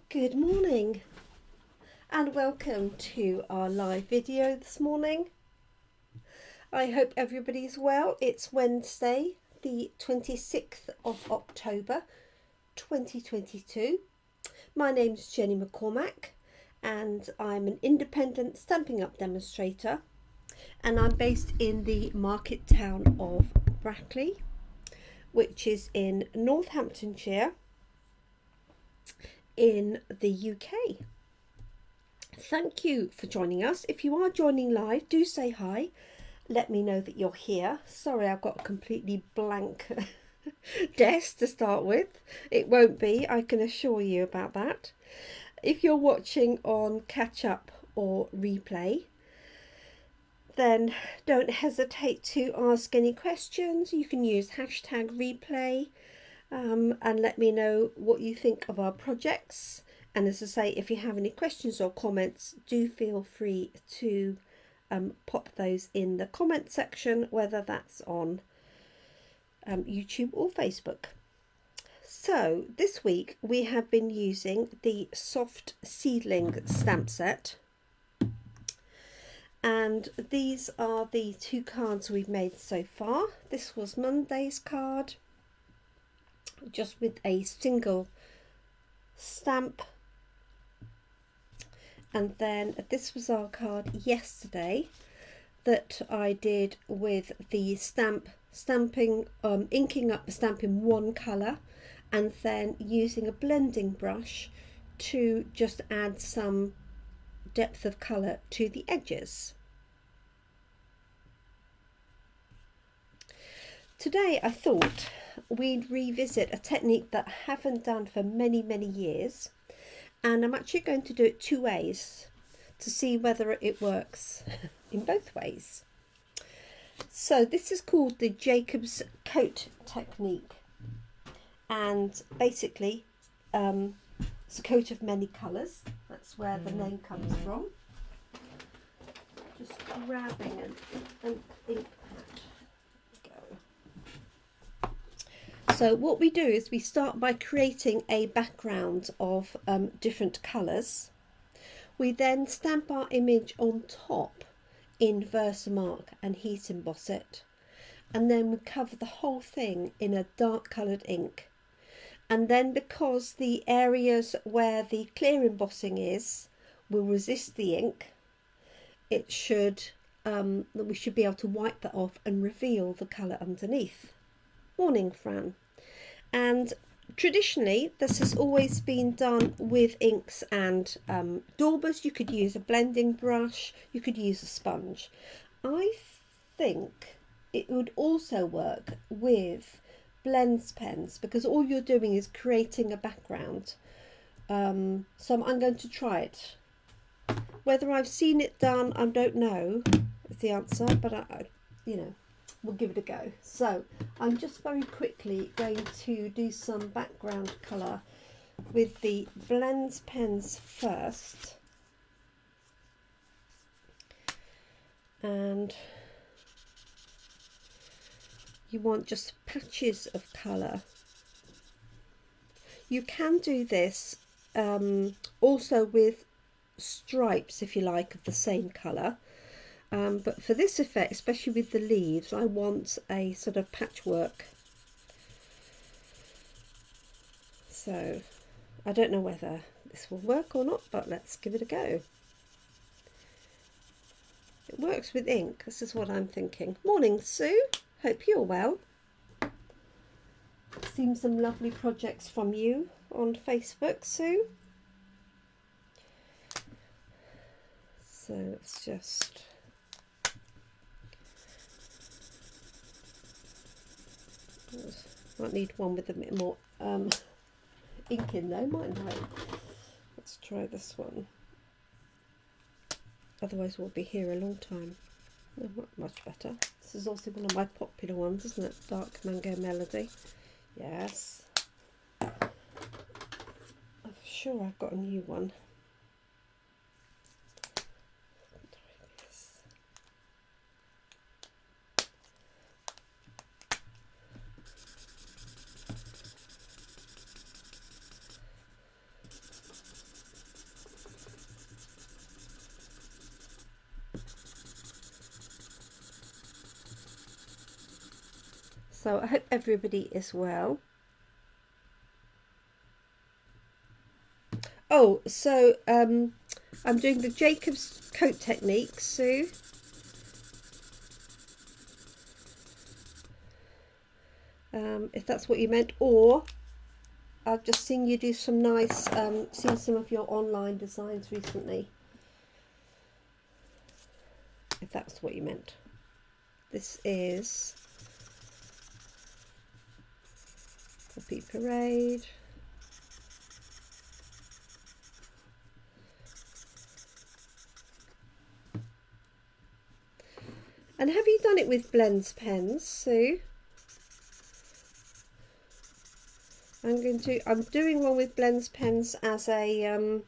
Good morning and welcome to our live video this morning. I hope everybody's well. It's Wednesday, the 26th of October 2022. My name's Jenny McCormack and I'm an independent Stampin' Up demonstrator, and I'm based in the market town of Brackley, which is in Northamptonshire in the UK. Thank you for joining us. If you are joining live, do say hi. Let me know that you're here. Sorry, I've got a completely blank desk to start with. It won't be, I can assure you about that. If you're watching on catch up or replay, then don't hesitate to ask any questions. You can use hashtag replay and let me know what you think of our projects. And as I say, if you have any questions or comments, do feel free to pop those in the comment section, whether that's on YouTube or Facebook. So this week we have been using the soft seedling stamp set, and these are the two cards we've made so far. This was Monday's card, just with a single stamp, and then this was our card yesterday that I did with the inking up the stamp in one colour and then using a blending brush to just add some depth of colour to the edges. Today I thought we'd revisit a technique that I haven't done for many years, and I'm actually going to do it two ways to see whether it works in both ways. So this is called the Jacob's coat technique, and basically it's a coat of many colours. That's where the name comes from. Just grabbing an ink pad. So what we do is we start by creating a background of different colours. We then stamp our image on top in Versamark and heat emboss it, and then we cover the whole thing in a dark coloured ink. And then, because the areas where the clear embossing is will resist the ink, it should we should be able to wipe that off and reveal the colour underneath. Morning, Fran. And traditionally this has always been done with inks and daubers. You could use a blending brush, you could use a sponge. I think it would also work with blends pens, because all you're doing is creating a background. So I'm going to try it. Whether I've seen it done, I don't know is the answer, but I we'll give it a go. So I'm just very quickly going to do some background colour with the blends pens first, and you want just patches of colour. You can do this also with stripes if you like of the same colour. But for this effect, especially with the leaves, I want a sort of patchwork. So I don't know whether this will work or not, but let's give it a go. It works with ink, this is what I'm thinking. Morning, Sue. Hope you're well. Seen some lovely projects from you on Facebook, Sue. So let's just... might need one with a bit more ink in though, mightn't I? Let's try this one. Otherwise we'll be here a long time. Oh, much better. This is also one of my popular ones, isn't it? Dark Mango Melody. Yes. I'm sure I've got a new one. So I hope everybody is well. Oh, so I'm doing the Jacob's coat technique, Sue. If that's what you meant, or I've just seen you do some nice, seen some of your online designs recently. If that's what you meant. This is Poppy Parade. And have you done it with blends pens, Sue? I'm doing one with blends pens as a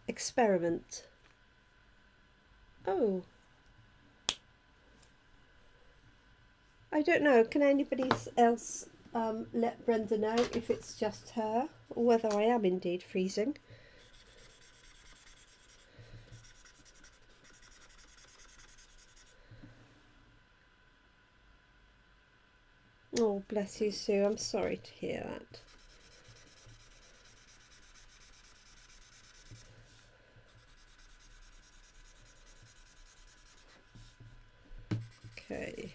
experiment. Oh, I don't know. Can anybody else let Brenda know if it's just her or whether I am indeed freezing? Oh, bless you, Sue. I'm sorry to hear that. Okay.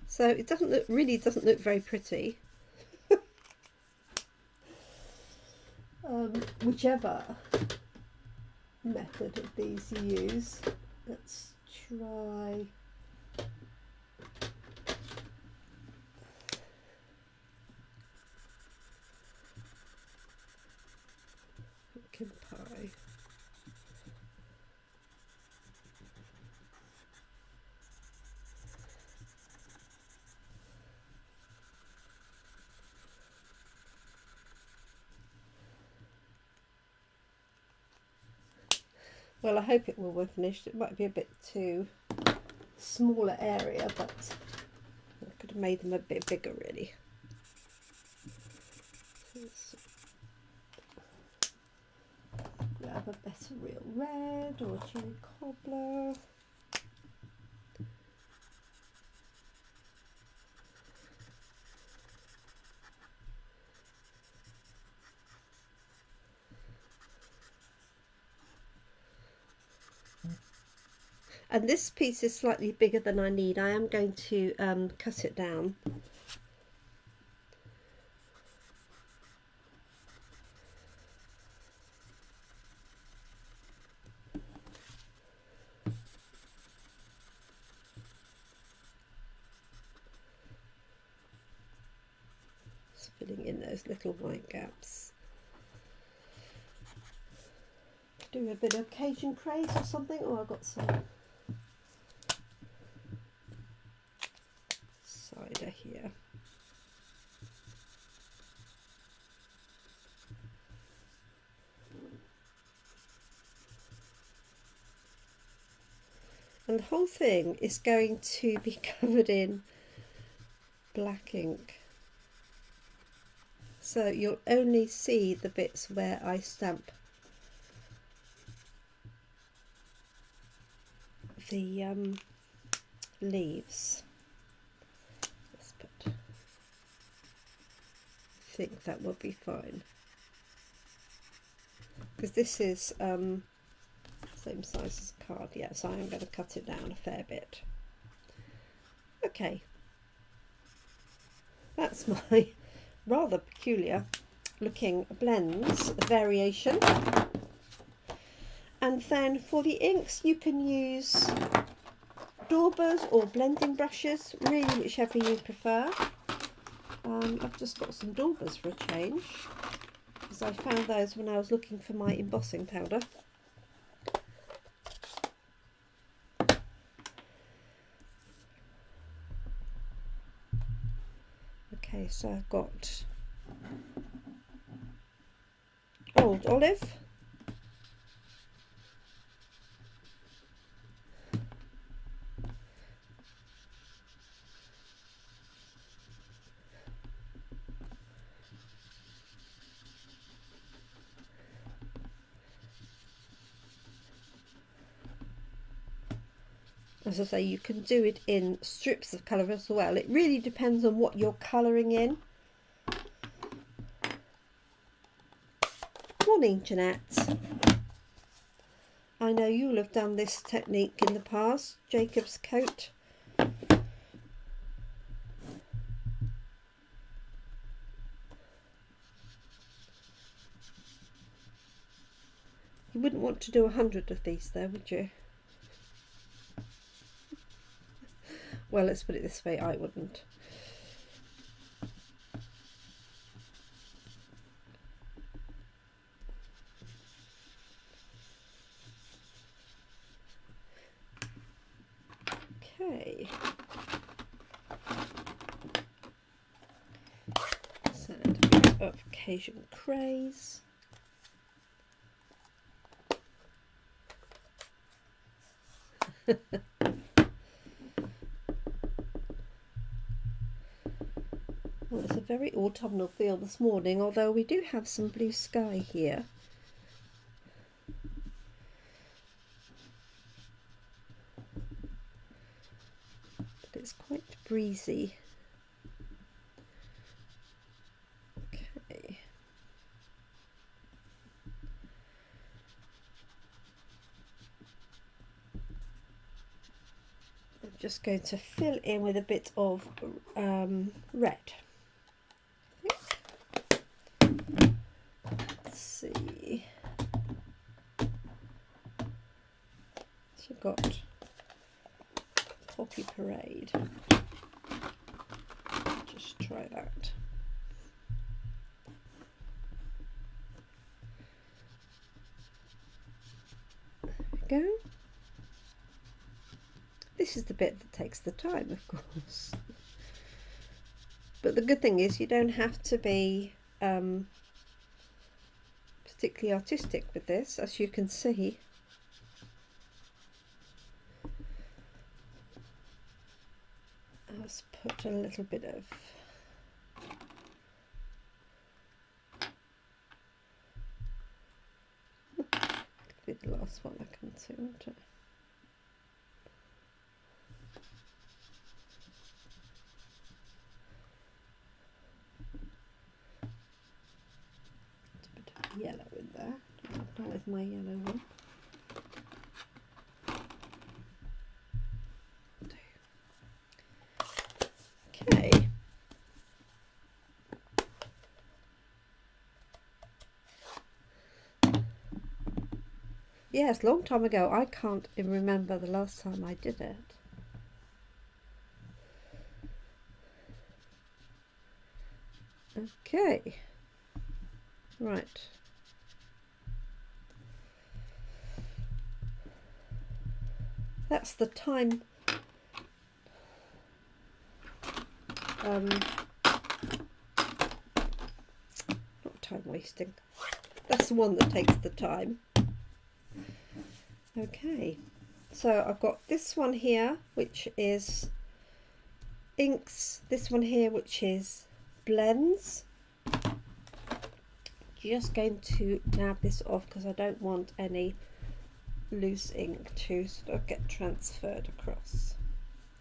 So it doesn't look, really doesn't look very pretty. Whichever method of these you use. Let's try. Pumpkin pie. Well, I hope it will be finished. It might be a bit too smaller area, but I could have made them a bit bigger, really. Let's grab a better real red or cherry cobbler. And this piece is slightly bigger than I need. I am going to cut it down. Just filling in those little white gaps. Do a bit of Cajun craze or something. Oh, I've got some cider here. And the whole thing is going to be covered in black ink. So you'll only see the bits where I stamp the leaves. I think that will be fine. Because this is same size as a card, yeah, so I'm going to cut it down a fair bit. Okay, that's my rather peculiar looking blends variation. And then for the inks you can use daubers or blending brushes, really whichever you prefer. I've just got some daubers for a change, because I found those when I was looking for my embossing powder. Okay, so I've got old olive, as I say, you can do it in strips of colour as well. It really depends on what you're colouring in. Morning, Jeanette. I know you'll have done this technique in the past. Jacob's coat. You wouldn't want to do 100 of these though, would you? Well, let's put it this way, I wouldn't. Okay. So a bit of Cajun craze. Well, it's a very autumnal feel this morning, although we do have some blue sky here. But it's quite breezy. Okay. I'm just going to fill in with a bit of red. Let's see. So we've got Poppy Parade. Just try that. There we go. This is the bit that takes the time, of course. But the good thing is you don't have to be particularly artistic with this, as you can see. I'll just put a little bit of be the last one I come to, won't it? Yellow in there, not with my yellow one. Okay. Yes, long time ago. I can't even remember the last time I did it. Okay. Right. That's the time not time wasting. That's the one that takes the time. Okay, so I've got this one here which is inks, this one here which is blends. Just going to nab this off because I don't want any loose ink to sort of get transferred across.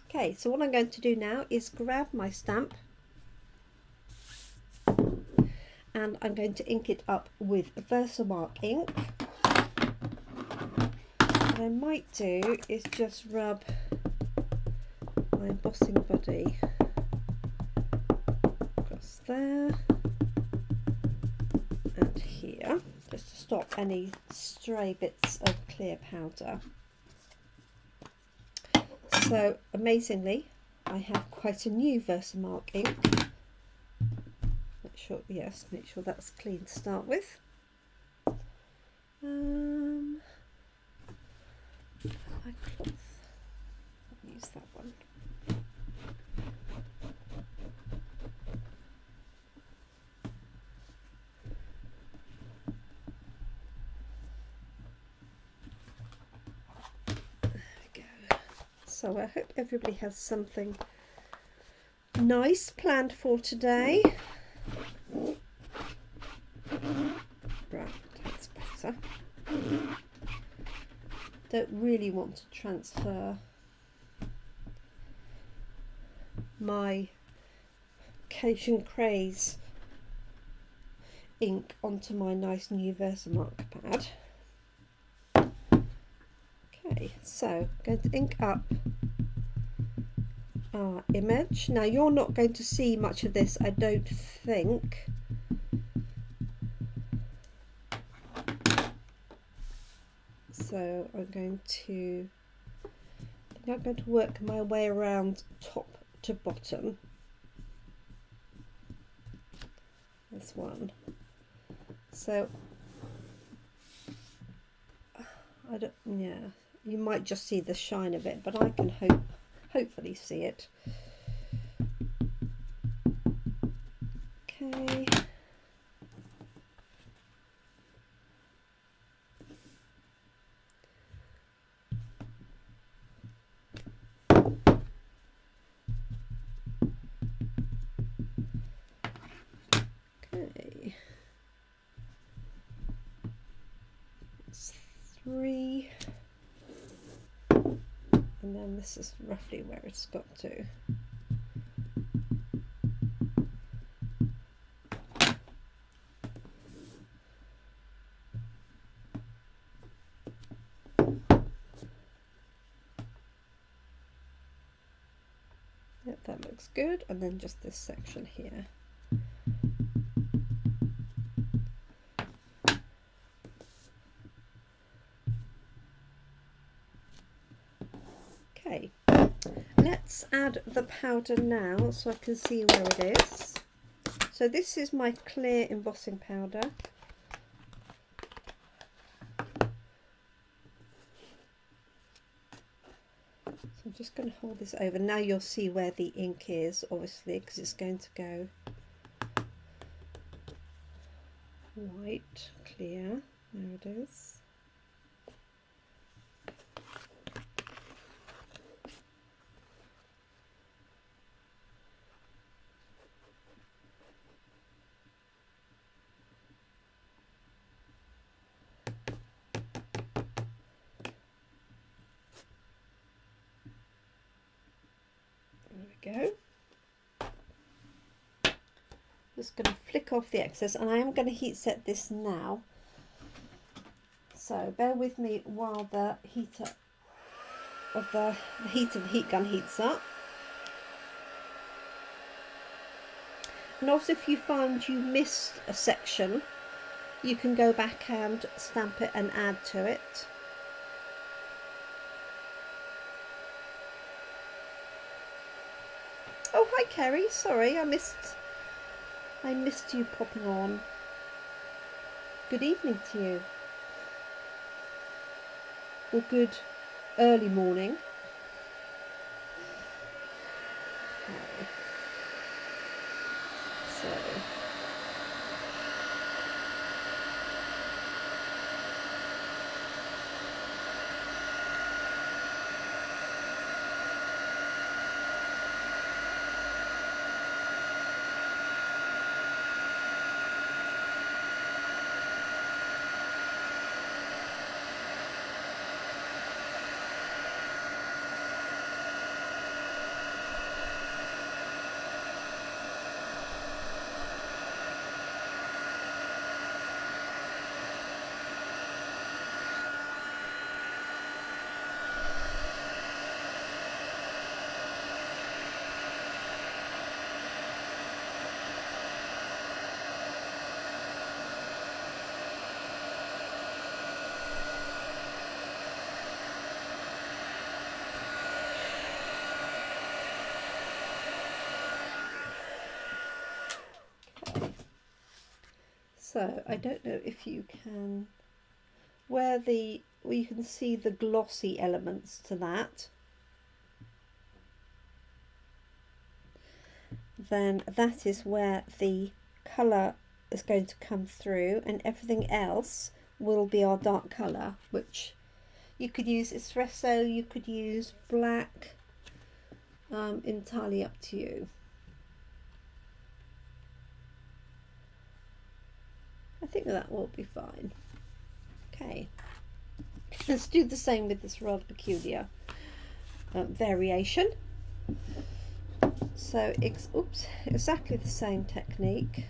Okay, so what I'm going to do now is grab my stamp and I'm going to ink it up with Versamark ink. What I might do is just rub my embossing buddy across there and here, just to stop any stray bits of clear powder. So amazingly, I have quite a new Versamark ink. Make sure, yes, make sure that's clean to start with. My cloth. I'll use that one. So I hope everybody has something nice planned for today. Right, that's better. Don't really want to transfer my Cajun Craze ink onto my nice new Versamark pad. Okay, so I'm going to ink up our image. Now you're not going to see much of this, I don't think. So I'm going to work my way around top to bottom. This one. So I don't, yeah, you might just see the shine of it, but I can hopefully see it. Okay. Okay. It's 3. And then this is roughly where it's got to. Yep, that looks good. And then just this section here. Okay, let's add the powder now so I can see where it is. So this is my clear embossing powder. So I'm just going to hold this over. Now you'll see where the ink is, obviously, because it's going to go white, clear. There it is. Go. Just going to flick off the excess, and I am going to heat set this now, so bear with me while the heater of the heat of the heat gun heats up. And also, if you find you missed a section, you can go back and stamp it and add to it. Oh, hi Kerry, sorry, I missed you popping on. Good evening to you. Or good early morning. Okay. So So I don't know if you can, where you can see the glossy elements to that, then that is where the colour is going to come through, and everything else will be our dark colour, which you could use espresso, you could use black, entirely up to you. I think that will be fine. Okay, let's do the same with this rather peculiar variation. So oops, exactly the same technique.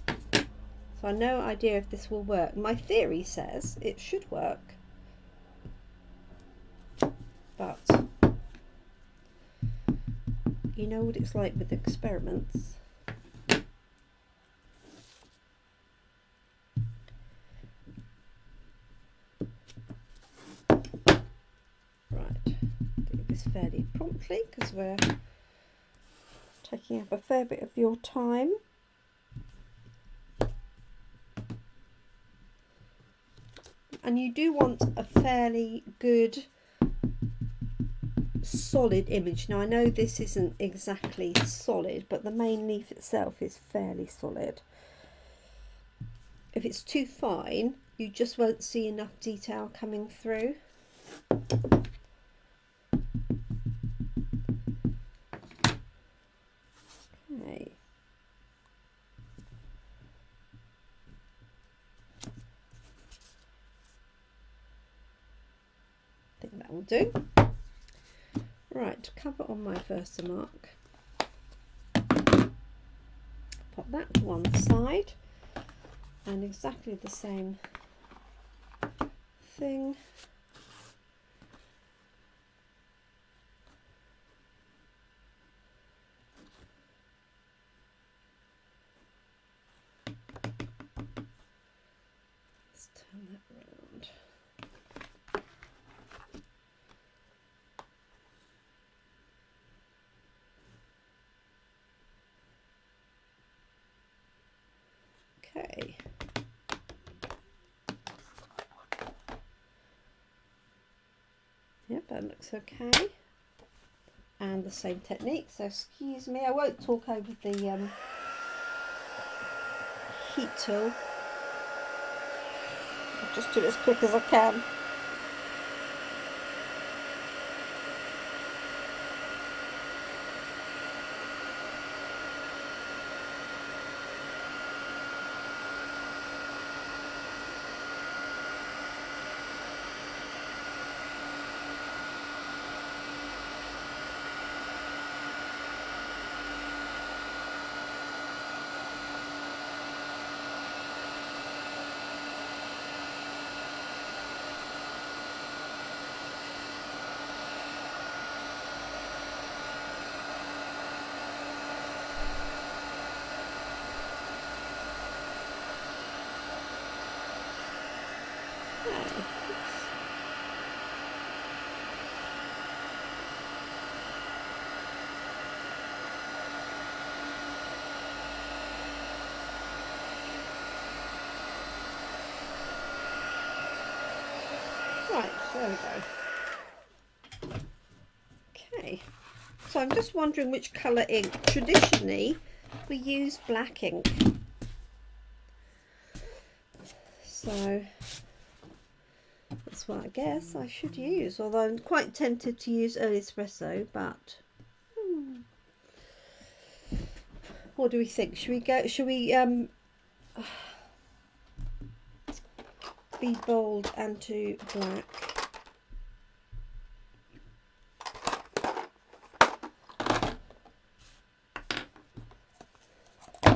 So I've no idea if this will work. My theory says it should work, but you know what it's like with experiments. Right, do this fairly promptly because we're taking up a fair bit of your time. And you do want a fairly good solid image. Now I know this isn't exactly solid, but the main leaf itself is fairly solid. If it's too fine, you just won't see enough detail coming through. Okay. I think that will do. Right, cover on my Versamark. Pop that to one side, and exactly the same thing. Let's turn that around. Okay. Yep, that looks okay. And the same technique. So excuse me, I won't talk over the heat tool. I'll just do it as quick as I can. Right, there we go. Okay, so I'm just wondering which colour ink. Traditionally, we use black ink. So that's what I guess I should use, although I'm quite tempted to use early espresso, but what do we think? Should we be bold and to black?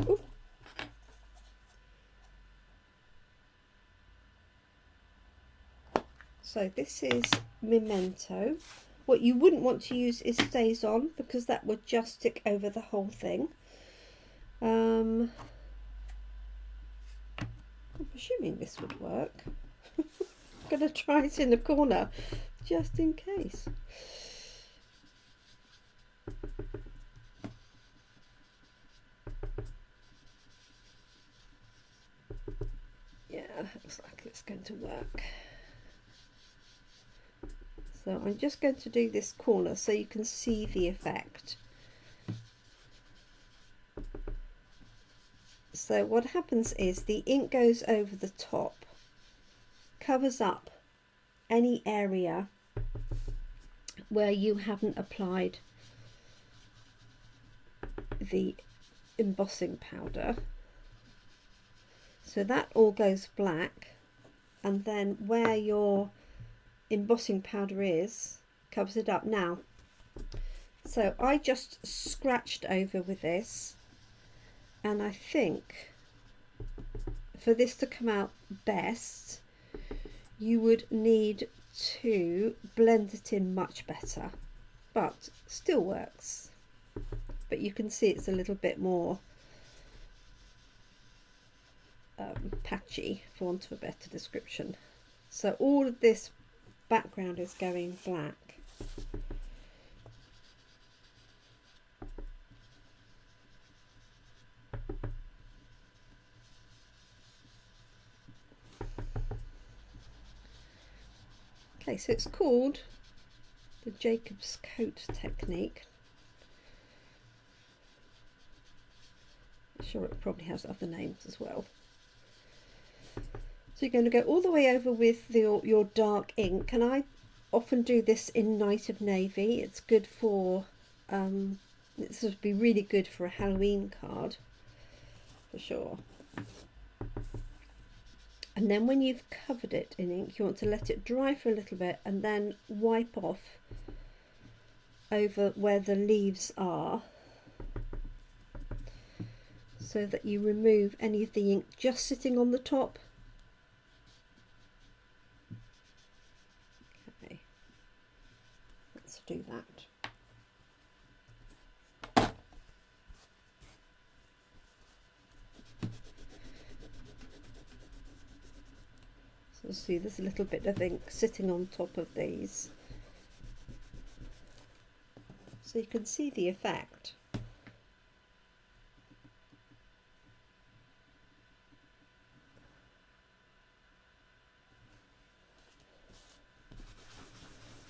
Ooh. So this is Memento. What you wouldn't want to use is Stays On, because that would just stick over the whole thing. I'm assuming this would work. I'm going to try it in the corner just in case. Yeah, looks like it's going to work. So I'm just going to do this corner so you can see the effect. So what happens is the ink goes over the top, covers up any area where you haven't applied the embossing powder. So that all goes black, and then where your embossing powder is, covers it up. Now, So I just scratched over with this, and I think for this to come out best you would need to blend it in much better, but still works. But you can see it's a little bit more patchy, for want of a better description. So all of this background is going black. Okay, so it's called the Jacob's coat technique. I'm sure it probably has other names as well. So you're going to go all the way over with your dark ink, and I often do this in Night of Navy. It's good for, this would be really good for a Halloween card, for sure. And then when you've covered it in ink, you want to let it dry for a little bit and then wipe off over where the leaves are, so that you remove any of the ink just sitting on the top. Okay, let's do that. So see, there's a little bit of ink sitting on top of these, so you can see the effect.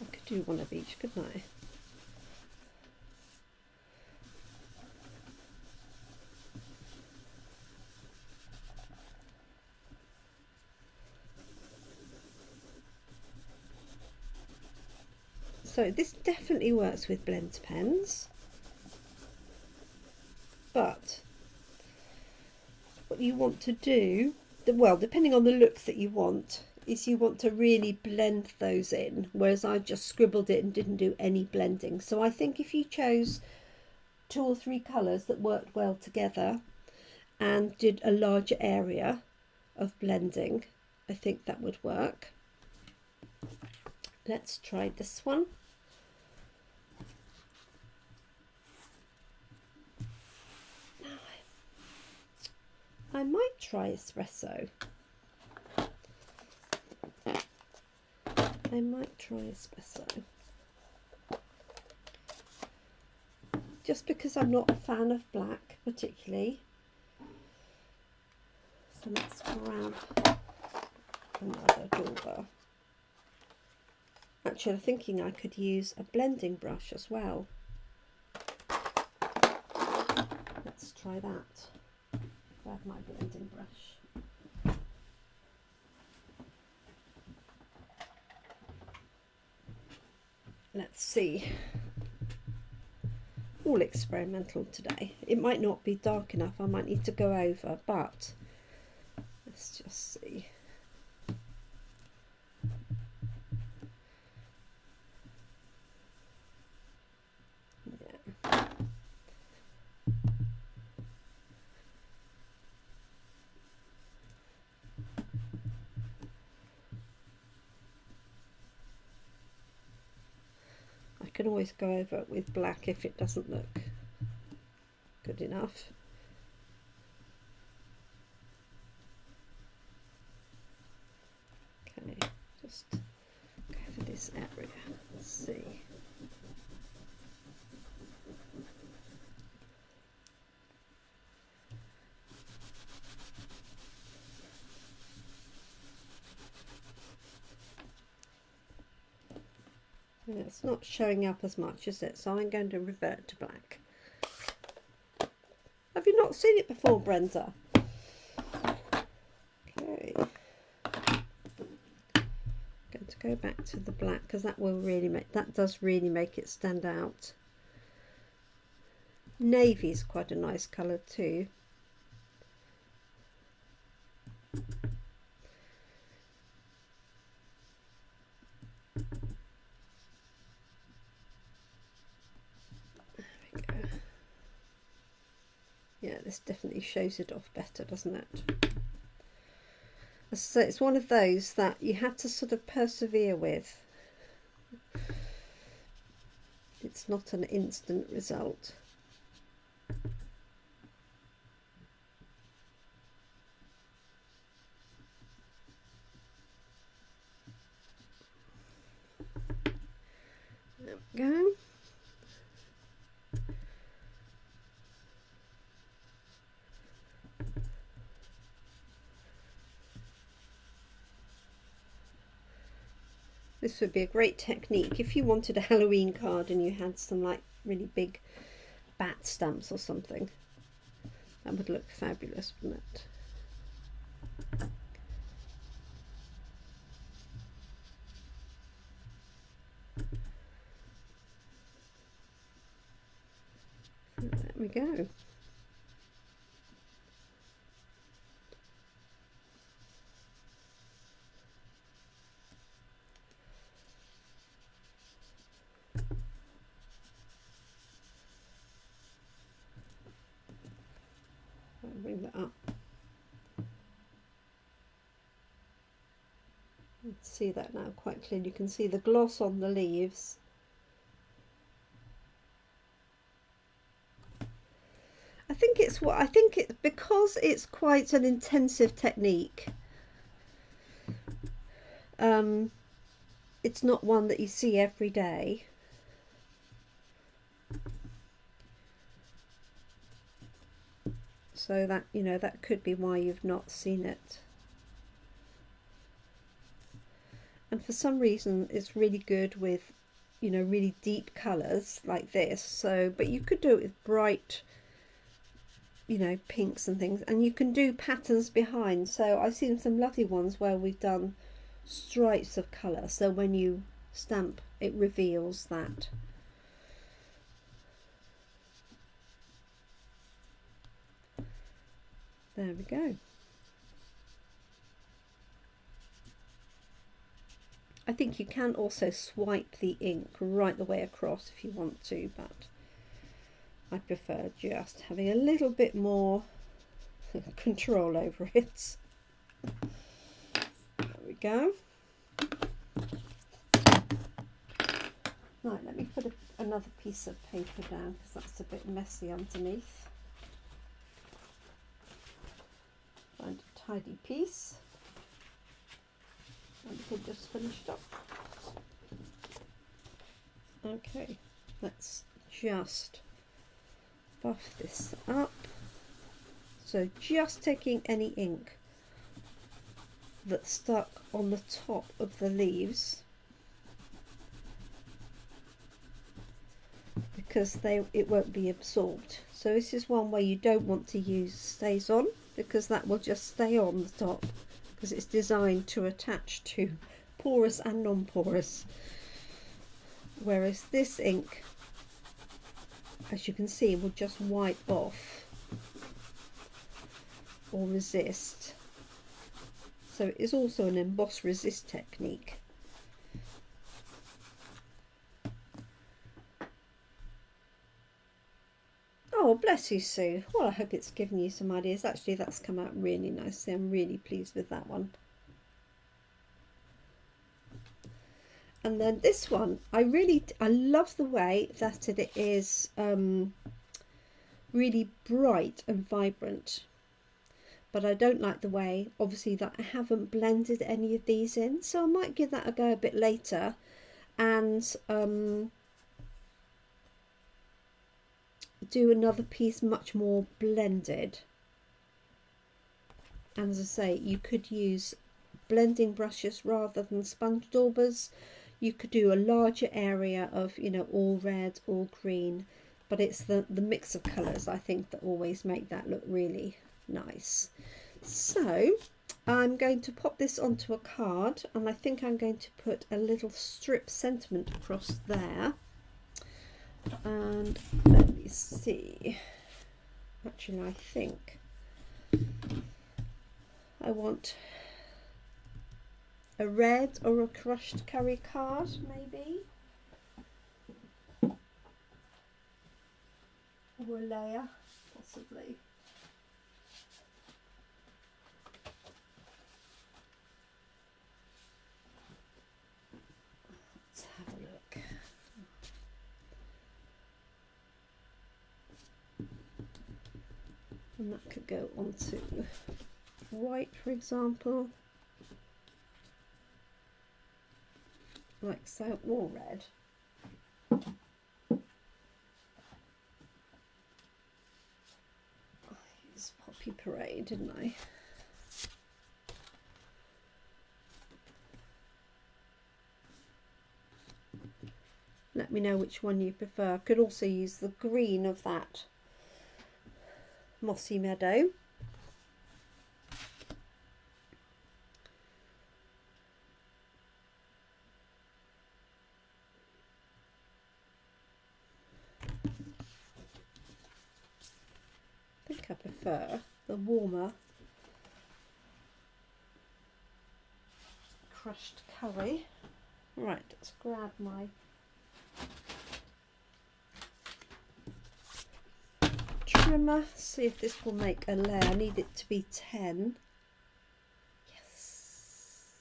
I could do one of each, couldn't I? So this definitely works with blend pens, but what you want to do, well, depending on the look that you want, is you want to really blend those in, whereas I just scribbled it and didn't do any blending. So I think if you chose 2 or 3 colours that worked well together and did a larger area of blending, I think that would work. Let's try this one. I might try espresso. I might try espresso. Just because I'm not a fan of black particularly. So let's grab another dauber. Actually, I'm thinking I could use a blending brush as well. Let's try that. Grab my blending brush. Let's see. All experimental today. It might not be dark enough. I might need to go over, but let's just see. Yeah. I can always go over it with black if it doesn't look good enough. Okay, just go for this area. Let's see. Yeah, it's not showing up as much, is it? So I'm going to revert to black. Have you not seen it before, Brenda? Okay. Going to go back to the black because that will really make, that does really make it stand out. Navy is quite a nice colour too. this definitely shows it off better, doesn't it? So it's one of those that you have to sort of persevere with. It's not an instant result. There we go. This would be a great technique if you wanted a Halloween card and you had some like really big bat stamps or something. That would look fabulous, wouldn't it? So there we go. I'll bring that up. You can see that now quite clearly. You can see the gloss on the leaves. I think it's because it's quite an intensive technique. It's not one that you see every day. So that, you know, that could be why you've not seen it. And for some reason it's really good with, you know, really deep colours like this. So, but you could do it with bright, you know, pinks and things, and you can do patterns behind. So I've seen some lovely ones where we've done stripes of colour, so when you stamp it reveals that. There we go. I think you can also swipe the ink right the way across if you want to, but I prefer just having a little bit more control over it. There we go. Right, let me put another piece of paper down because that's a bit messy underneath. Find a tidy piece. And we can just finish it up. Okay, let's just buff this up. So just taking any ink that's stuck on the top of the leaves, because it won't be absorbed. So this is one where you don't want to use stays on, because that will just stay on the top, because it's designed to attach to porous and non-porous. Whereas this ink, as you can see, will just wipe off or resist. So it is also an emboss resist technique. Oh, bless you, Sue. Well, I hope it's given you some ideas. Actually, that's come out really nicely. I'm really pleased with that one. And then this one, I love the way that it is really bright and vibrant. But I don't like the way, obviously, that I haven't blended any of these in. So I might give that a go a bit later and do another piece much more blended. And as I say, you could use blending brushes rather than sponge daubers. You could do a larger area of, you know, all red, all green, but it's the mix of colours, I think, that always make that look really nice. So I'm going to pop this onto a card, and I think I'm going to put a little strip sentiment across there. And let me see, actually I think I want a red or a crushed curry card, maybe, or a layer, possibly. And that could go onto white, for example, like so, or red. I used Poppy Parade, didn't I? Let me know which one you prefer. I could also use the green of that mossy meadow. I think I prefer the warmer crushed curry. Right, let's grab my trimmer, see if this will make a layer. I need it to be 10. Yes.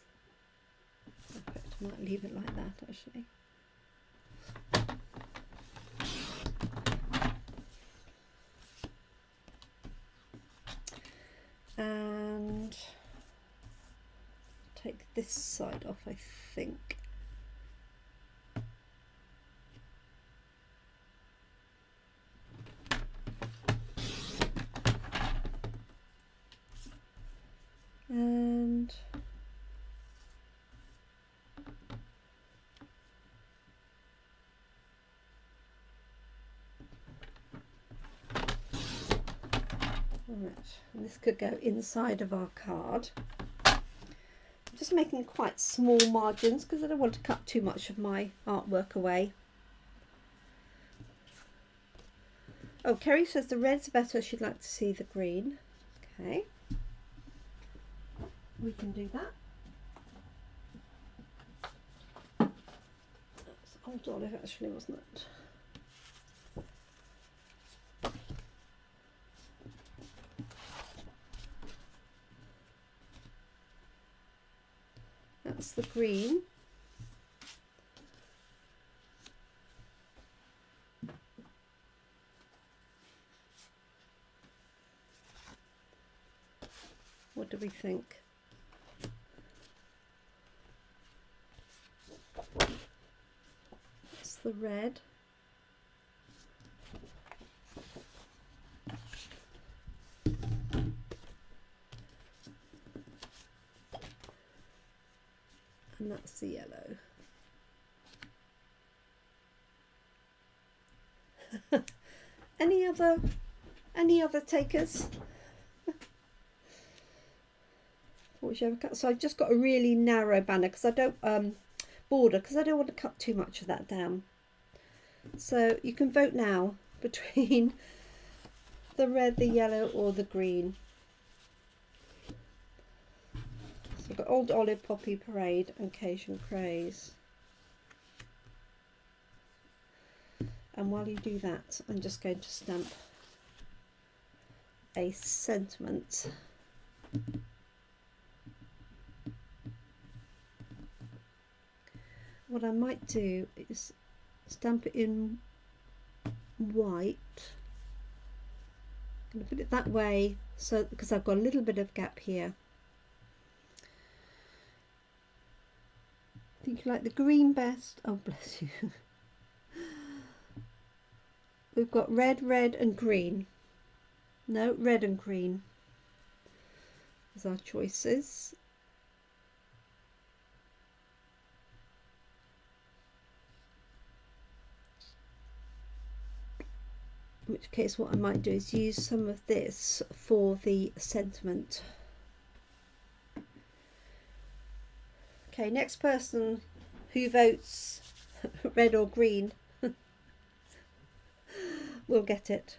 Perfect. I might leave it like that actually. And take this side off, I think. And right, and this could go inside of our card. I'm just making quite small margins because I don't want to cut too much of my artwork away. Oh, Kerry says the red's better, she'd like to see the green. Okay, we can do that. That's old olive actually, wasn't it? That's the green. What do we think? That's the red. And that's the yellow. Any other takers? Whichever cut. So I've just got a really narrow banner because I don't border because I don't want to cut too much of that down. So you can vote now between the red, the yellow, or the green. So I've got Old Olive, Poppy Parade, and Cajun Craze. And while you do that, I'm just going to stamp a sentiment. What I might do is stamp it in white. I'm going to put it that way, so because I've got a little bit of gap here. I think you like the green best. Oh, bless you. We've got red, red and green. No, red and green is our choices. In which case what I might do is use some of this for the sentiment. Okay, next person who votes red or green will get it.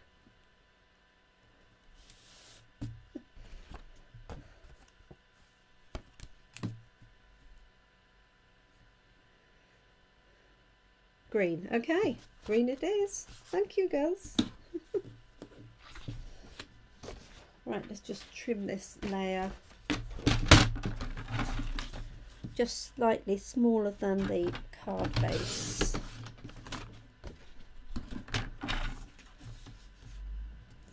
Green. Okay, green it is. Thank you, girls. Right, let's just trim this layer just slightly smaller than the card base.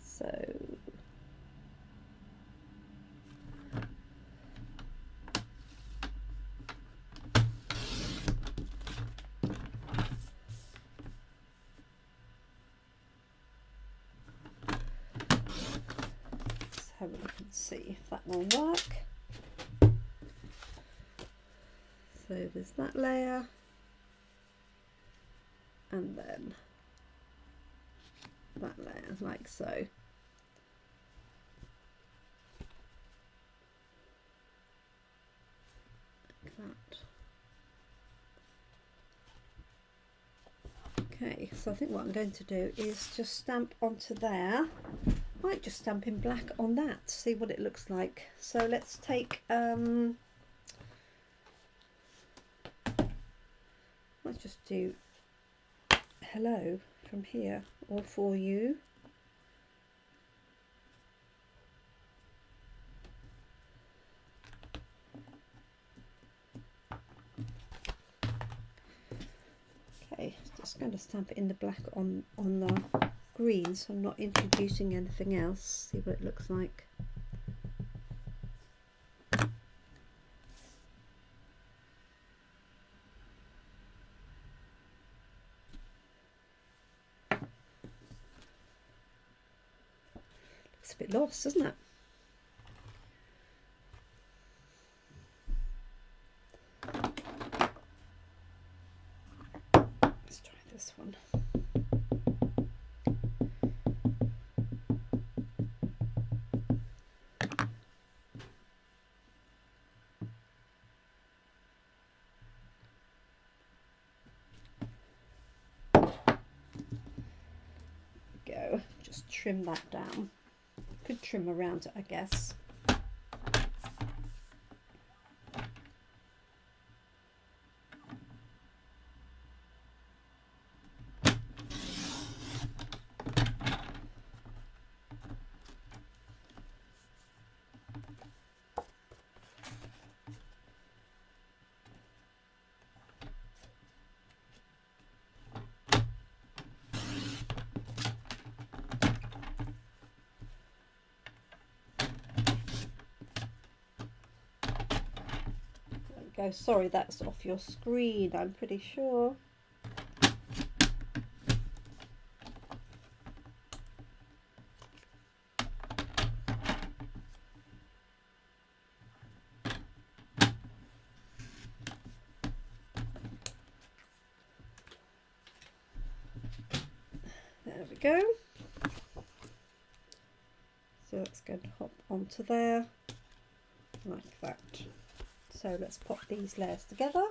So have a look and see if that will work. So there's that layer, and then that layer, like so. Like that. Okay, so I think what I'm going to do is just stamp onto there. Might just stamp in black on that, see what it looks like. So let's take let's just do hello from here, or for you. Okay, just going to stamp it in the black on the green, so I'm not introducing anything else. See what it looks like. Looks a bit lost, doesn't it? Let's try this one. Go, just trim that down. Could trim around it, I guess. Go. Sorry, that's off your screen, I'm pretty sure. There we go. So that's going to hop onto there like that. So let's pop these layers together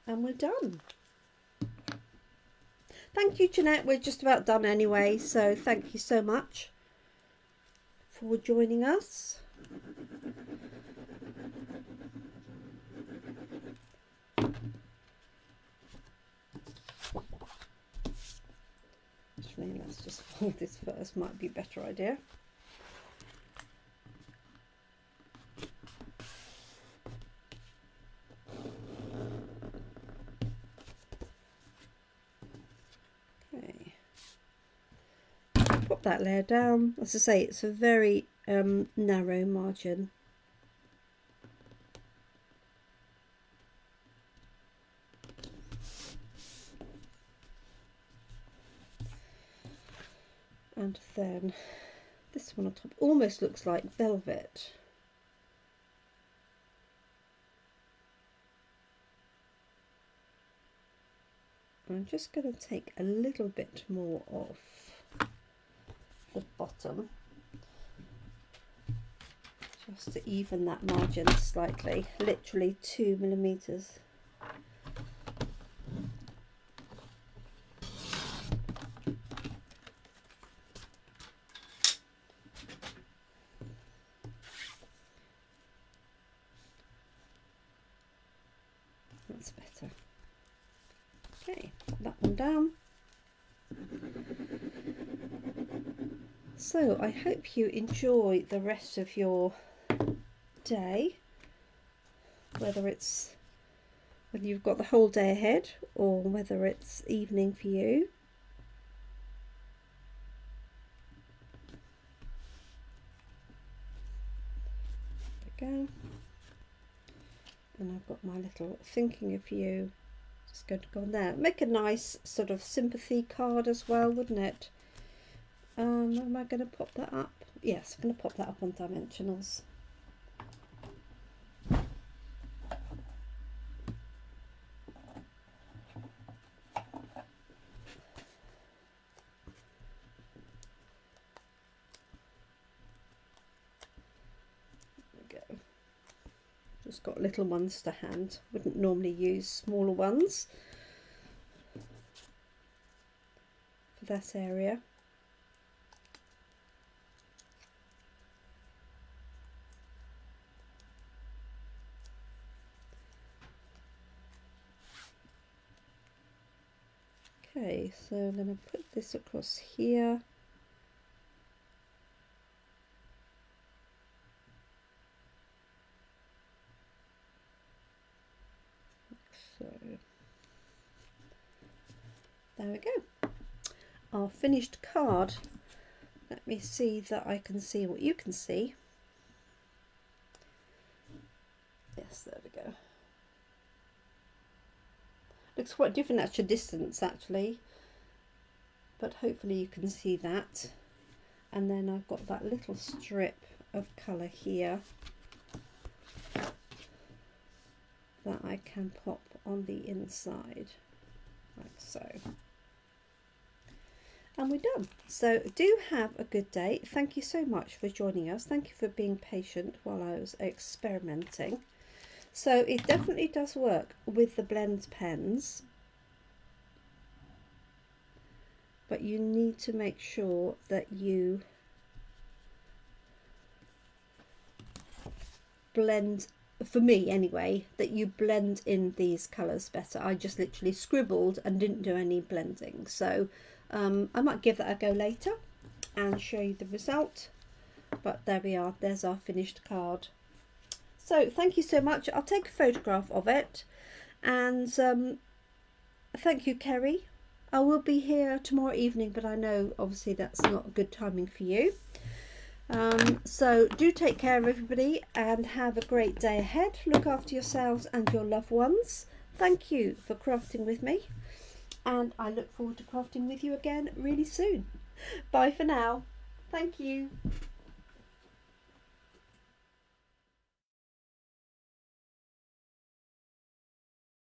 and we're done. Thank you, Jeanette. We're just about done anyway, so thank you so much for joining us. Actually, let's just fold this first, might be a better idea. Pop that layer down. As I say, it's a very narrow margin. And then this one on top almost looks like velvet. I'm just going to take a little bit more off the bottom just to even that margin slightly, literally 2 millimeters. That's better. Okay, put that one down. So I hope you enjoy the rest of your day, whether you've got the whole day ahead or whether it's evening for you. There we go. And I've got my little thinking of you, just going to go on there. Make a nice sort of sympathy card as well, wouldn't it? Am I going to pop that up? Yes, I'm going to pop that up on dimensionals. Just got little ones to hand. Wouldn't normally use smaller ones for that area. Okay, so I'm going to put this across here. So there we go. Our finished card. Let me see that I can see what you can see. Yes, there we go. Looks quite different at your distance actually, but hopefully you can see that. And then I've got that little strip of colour here that I can pop on the inside, like so. And we're done. So do have a good day. Thank you so much for joining us. Thank you for being patient while I was experimenting. So it definitely does work with the blend pens, but you need to make sure that you blend, for me anyway, that you blend in these colours better. I just literally scribbled and didn't do any blending. So I might give that a go later and show you the result. But there we are, there's our finished card. So thank you so much. I'll take a photograph of it, and thank you, Kerry. I will be here tomorrow evening, but I know obviously that's not good timing for you. So do take care of everybody and have a great day ahead. Look after yourselves and your loved ones. Thank you for crafting with me, and I look forward to crafting with you again really soon. Bye for now. Thank you.